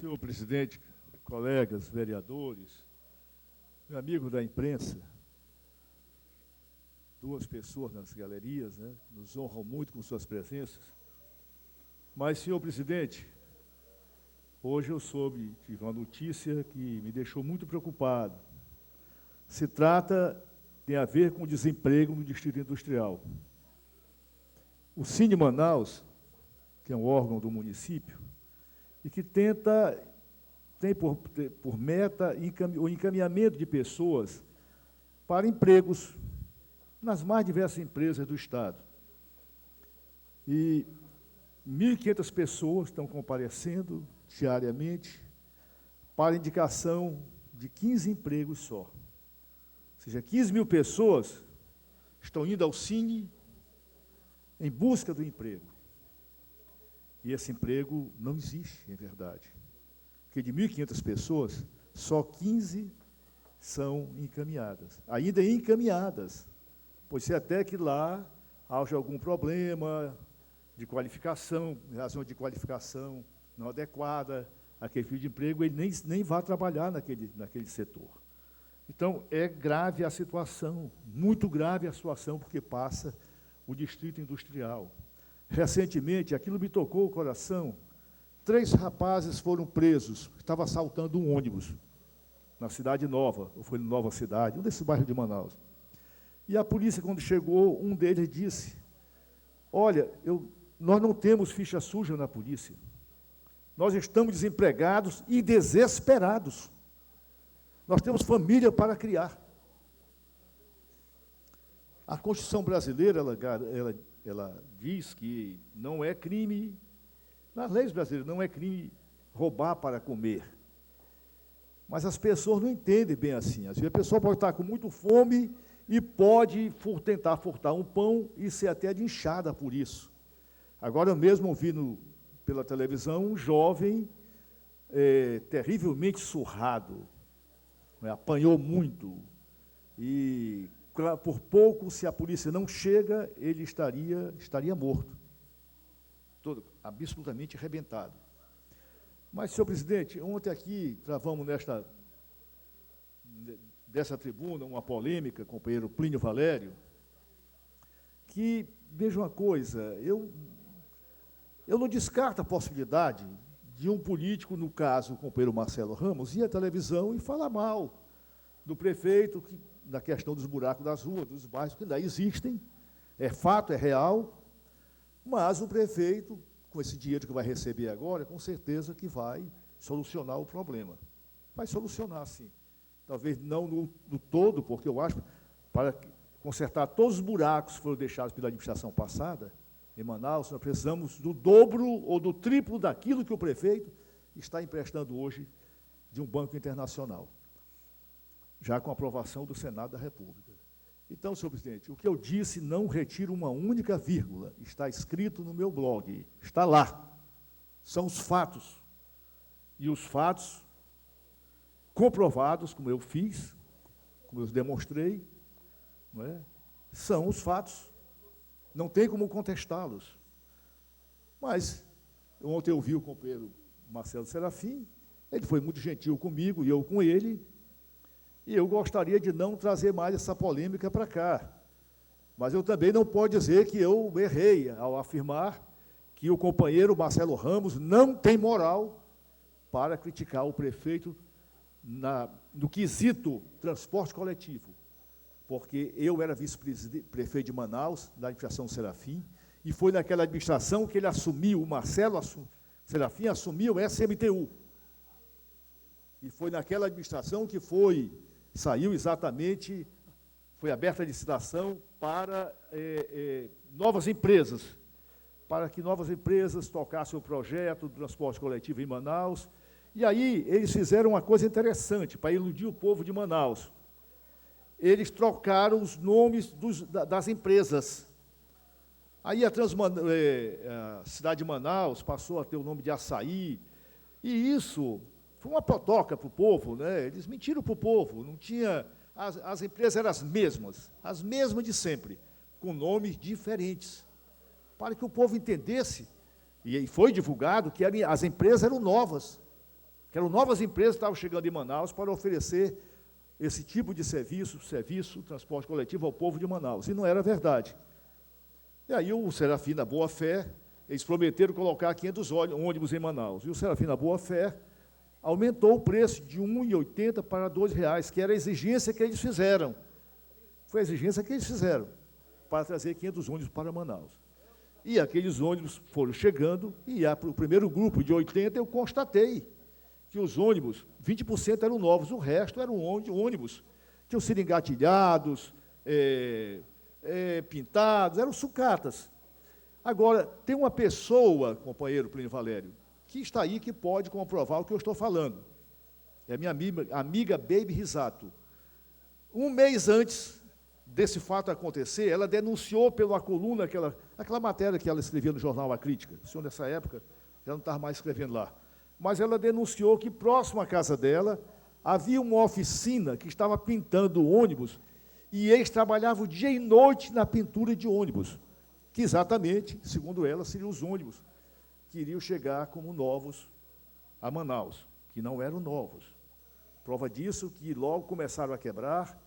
Senhor presidente, colegas, vereadores, meu amigo da imprensa, duas pessoas nas galerias, né, nos honram muito com suas presenças. Mas, senhor presidente, hoje eu tive uma notícia que me deixou muito preocupado. Tem a ver com o desemprego no Distrito Industrial. O Cine Manaus, que é um órgão do município, e que tem por meta o encaminhamento de pessoas para empregos nas mais diversas empresas do Estado. E 1.500 pessoas estão comparecendo diariamente para indicação de 15 empregos só. Ou seja, 15 mil pessoas estão indo ao Cine em busca do emprego. E esse emprego não existe, em verdade. Porque de 1.500 pessoas, só 15 são encaminhadas. Ainda encaminhadas. Pode ser até que lá haja algum problema de qualificação, razão de qualificação não adequada àquele tipo de emprego, ele nem vai trabalhar naquele setor. Então, é grave a situação, muito grave a situação, porque passa o Distrito Industrial. Recentemente, aquilo me tocou o coração, 3 rapazes foram presos, estavam assaltando um ônibus, na Cidade Nova, ou foi no Nova Cidade, um desses bairros de Manaus. E a polícia, quando chegou, um deles disse, olha, nós não temos ficha suja na polícia, nós estamos desempregados e desesperados, nós temos família para criar. A Constituição brasileira, ela diz que não é crime, nas leis brasileiras, não é crime roubar para comer. Mas as pessoas não entendem bem assim. Às vezes a pessoa pode estar com muito fome e pode tentar furtar um pão e ser até de inchada por isso. Agora eu mesmo ouvi pela televisão um jovem terrivelmente surrado, apanhou muito, e por pouco, se a polícia não chega, ele estaria morto, todo absolutamente arrebentado. Mas, senhor presidente, ontem aqui travamos dessa tribuna uma polêmica, companheiro Plínio Valério, que, veja uma coisa, eu não descarto a possibilidade de um político, no caso o companheiro Marcelo Ramos, ir à televisão e falar mal do prefeito, da questão dos buracos das ruas, dos bairros, que ainda existem, é fato, é real, mas o prefeito, com esse dinheiro que vai receber agora, com certeza que vai solucionar o problema. Vai solucionar, sim. Talvez não no todo, porque eu acho, para consertar todos os buracos que foram deixados pela administração passada, em Manaus, nós precisamos do dobro ou do triplo daquilo que o prefeito está emprestando hoje de um banco internacional, já com a aprovação do Senado da República. Então, senhor presidente, o que eu disse não retiro uma única vírgula, está escrito no meu blog, está lá, são os fatos. E os fatos comprovados, como eu fiz, como eu demonstrei, não é? São os fatos, não tem como contestá-los. Mas, ontem eu vi o companheiro Marcelo Serafim, ele foi muito gentil comigo e eu com ele, e eu gostaria de não trazer mais essa polêmica para cá. Mas eu também não posso dizer que eu errei ao afirmar que o companheiro Marcelo Ramos não tem moral para criticar o prefeito no quesito transporte coletivo, porque eu era vice-prefeito de Manaus, da administração Serafim, e foi naquela administração que ele assumiu, o Marcelo Serafim assumiu o SMTU. E foi naquela administração que saiu exatamente, foi aberta a licitação para novas empresas, para que novas empresas tocassem o projeto do transporte coletivo em Manaus. E aí eles fizeram uma coisa interessante, para iludir o povo de Manaus. Eles trocaram os nomes das empresas. Aí a cidade de Manaus passou a ter o nome de Açaí, e isso foi uma potoca para o povo, né? Eles mentiram para o povo, não tinha, as empresas eram as mesmas de sempre, com nomes diferentes, para que o povo entendesse, e foi divulgado que as empresas eram novas, que eram novas empresas que estavam chegando em Manaus para oferecer esse tipo de serviço, transporte coletivo ao povo de Manaus, e não era verdade. E aí o Serafim, na boa fé, eles prometeram colocar 500 ônibus em Manaus, e o Serafim, na boa fé, aumentou o preço de R$ 1,80 para R$ 2,00, que era a exigência que eles fizeram. Foi a exigência que eles fizeram, para trazer 500 ônibus para Manaus. E aqueles ônibus foram chegando, e o primeiro grupo de 80 eu constatei que os ônibus, 20% eram novos, o resto eram ônibus, tinham sido engatilhados, pintados, eram sucatas. Agora, tem uma pessoa, companheiro Plínio Valério, que está aí que pode comprovar o que eu estou falando. É a minha amiga Baby Risato. Um mês antes desse fato acontecer, ela denunciou pela coluna, aquela matéria que ela escrevia no jornal A Crítica. O senhor, nessa época, já não estava mais escrevendo lá. Mas ela denunciou que, próximo à casa dela, havia uma oficina que estava pintando ônibus, e eles trabalhavam dia e noite na pintura de ônibus, que exatamente, segundo ela, seriam os ônibus que iriam chegar como novos a Manaus, que não eram novos. Prova disso que logo começaram a quebrar,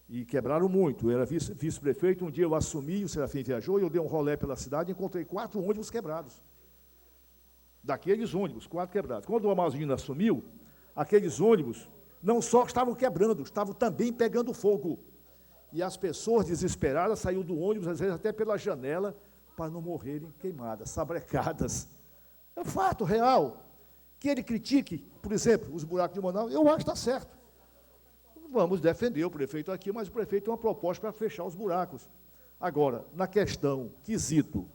e quebraram muito. Eu era vice-prefeito, um dia eu assumi, o Serafim viajou, e eu dei um rolê pela cidade e encontrei 4 ônibus quebrados. Daqueles ônibus, 4 quebrados. Quando o Amazonino assumiu, aqueles ônibus não só estavam quebrando, estavam também pegando fogo. E as pessoas desesperadas saíram do ônibus, às vezes até pela janela, para não morrerem queimadas, sabrecadas. É um fato real. Que ele critique, por exemplo, os buracos de Manaus, eu acho que está certo. Vamos defender o prefeito aqui, mas o prefeito tem uma proposta para fechar os buracos. Agora, na questão, quesito,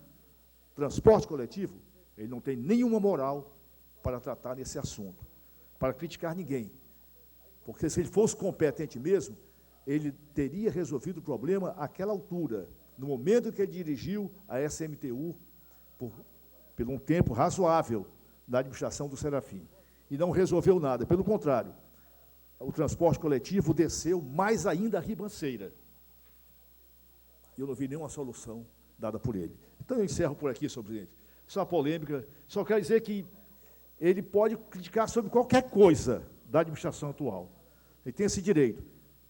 transporte coletivo, ele não tem nenhuma moral para tratar nesse assunto, para criticar ninguém. Porque se ele fosse competente mesmo, ele teria resolvido o problema àquela altura, no momento que ele dirigiu a SMTU, por um tempo razoável, da administração do Serafim. E não resolveu nada, pelo contrário, o transporte coletivo desceu mais ainda a ribanceira. E eu não vi nenhuma solução dada por ele. Então eu encerro por aqui, senhor presidente. Só a polêmica, só quero dizer que ele pode criticar sobre qualquer coisa da administração atual. Ele tem esse direito,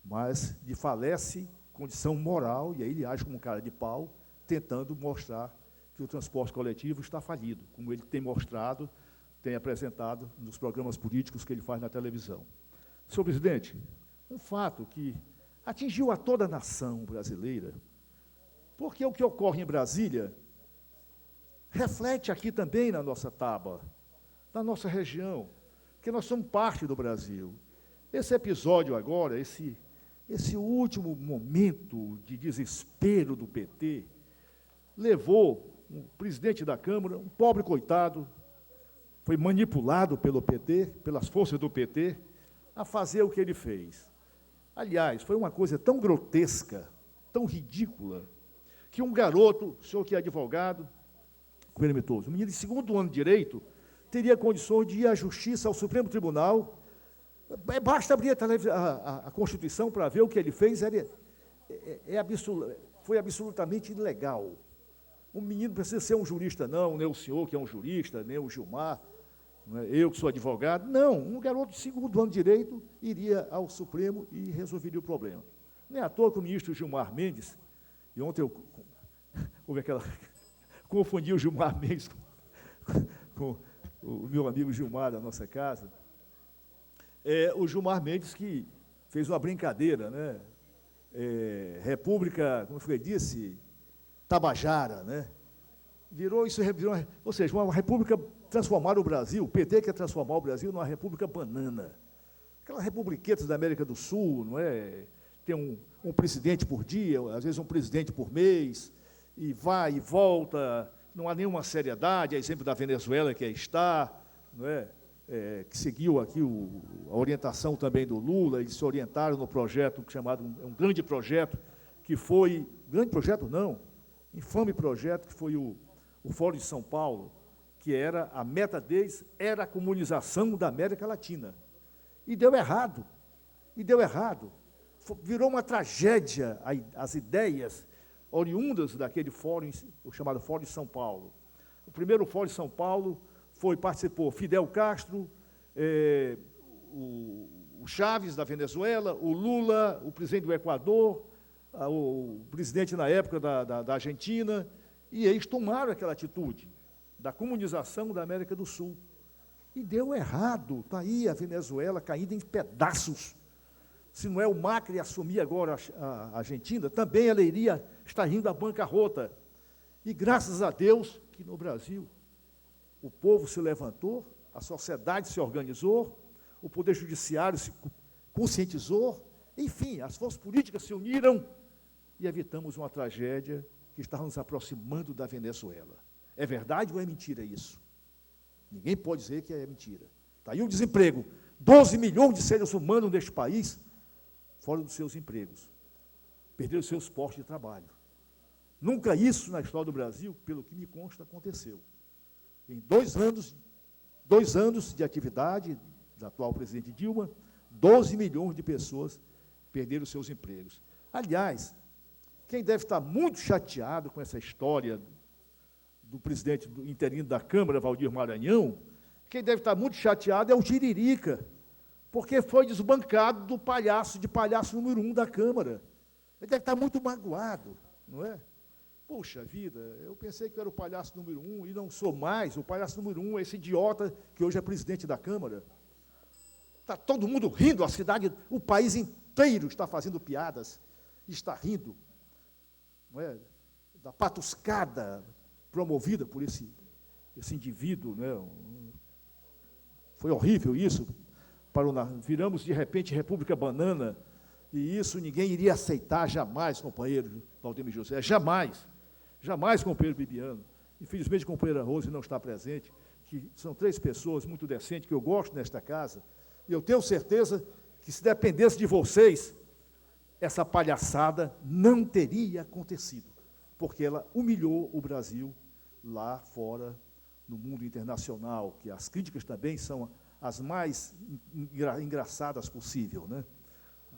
mas lhe falece condição moral, e aí ele age como um cara de pau, tentando mostrar que o transporte coletivo está falido, como ele tem mostrado, tem apresentado nos programas políticos que ele faz na televisão. Senhor presidente, um fato que atingiu a toda a nação brasileira, porque o que ocorre em Brasília reflete aqui também na nossa tábua, na nossa região, que nós somos parte do Brasil. Esse episódio agora, esse último momento de desespero do PT, levou o presidente da Câmara, um pobre coitado, foi manipulado pelo PT, pelas forças do PT, a fazer o que ele fez. Aliás, foi uma coisa tão grotesca, tão ridícula, que um garoto, o senhor que é advogado, um menino de 2º ano de Direito, teria condições de ir à Justiça, ao Supremo Tribunal. Basta abrir a Constituição para ver o que ele fez, foi absolutamente ilegal. O menino não precisa ser um jurista, não, nem o senhor que é um jurista, nem o Gilmar, eu que sou advogado. Não, um garoto de 2º ano de Direito iria ao Supremo e resolveria o problema. Nem à toa que o ministro Gilmar Mendes, e ontem houve aquela... confundi o Gilmar Mendes com o meu amigo Gilmar da nossa casa. O Gilmar Mendes que fez uma brincadeira, né? República, como foi disse, Tabajara, né? Virou, ou seja, uma república transformar o Brasil, o PT quer transformar o Brasil numa república banana. Aquela republiqueta da América do Sul, não é? Tem um presidente por dia, às vezes um presidente por mês, e vai e volta, não há nenhuma seriedade, é exemplo da Venezuela que está, não é? Que seguiu aqui a orientação também do Lula, eles se orientaram no projeto chamado, um grande projeto, que foi, grande projeto não, infame projeto, que foi o Fórum de São Paulo, que era, a meta deles era a comunização da América Latina. E deu errado, virou uma tragédia as ideias oriundas daquele fórum, o chamado Fórum de São Paulo. O primeiro Fórum de São Paulo participou Fidel Castro, o Chaves, da Venezuela, o Lula, o presidente do Equador, o presidente, na época, da Argentina, e eles tomaram aquela atitude da comunização da América do Sul. E deu errado. Está aí a Venezuela caindo em pedaços. Se não é o Macri assumir agora a Argentina, também ela iria estar indo à bancarrota. E graças a Deus que no Brasil o povo se levantou, a sociedade se organizou, o Poder Judiciário se conscientizou, enfim, as forças políticas se uniram e evitamos uma tragédia que estava nos aproximando da Venezuela. É verdade ou é mentira isso? Ninguém pode dizer que é mentira. Está aí o desemprego. 12 milhões de seres humanos neste país fora dos seus empregos. Perderam seus postos de trabalho. Nunca isso na história do Brasil, pelo que me consta, aconteceu. Em 2 anos de atividade da atual presidente Dilma, 12 milhões de pessoas perderam seus empregos. Aliás, quem deve estar muito chateado com essa história do presidente interino da Câmara, Valdir Maranhão, quem deve estar muito chateado é o Tiririca, porque foi desbancado do palhaço número 1 da Câmara. Ele deve estar muito magoado, não é? Puxa vida, eu pensei que eu era o palhaço número 1 e não sou mais. O palhaço número 1 é esse idiota que hoje é presidente da Câmara. Está todo mundo rindo, a cidade, o país inteiro está fazendo piadas, está rindo, não é? Da patuscada promovida por esse indivíduo, né? Foi horrível isso. Viramos, de repente, República Banana, e isso ninguém iria aceitar jamais, companheiro Valdemir José, jamais, jamais, companheiro Bibiano. Infelizmente, a companheira Rose não está presente, que são 3 pessoas muito decentes, que eu gosto nesta casa, e eu tenho certeza que, se dependesse de vocês, essa palhaçada não teria acontecido, porque ela humilhou o Brasil lá fora, no mundo internacional, que as críticas também são as mais engraçadas possível, né?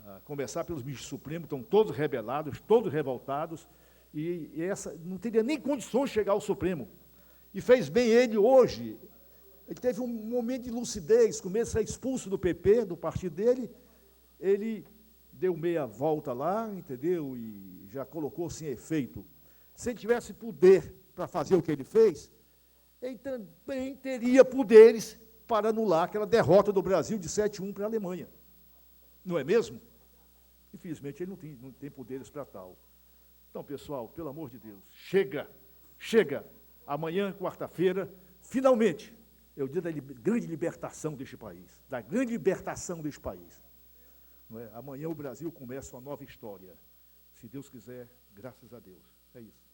A começar pelos ministros supremos, estão todos rebelados, todos revoltados, e essa não teria nem condições de chegar ao Supremo. E fez bem ele hoje. Ele teve um momento de lucidez, com medo de ser expulso do PP, do partido dele, ele deu meia volta lá, entendeu? E já colocou-se em efeito. Se ele tivesse poder para fazer o que ele fez, ele também teria poderes para anular aquela derrota do Brasil de 7-1 para a Alemanha. Não é mesmo? Infelizmente, ele não tem poderes para tal. Então, pessoal, pelo amor de Deus, chega. Amanhã, quarta-feira, finalmente, é o dia da grande libertação deste país, da grande libertação deste país. Não é? Amanhã o Brasil começa uma nova história. Se Deus quiser, graças a Deus. É isso.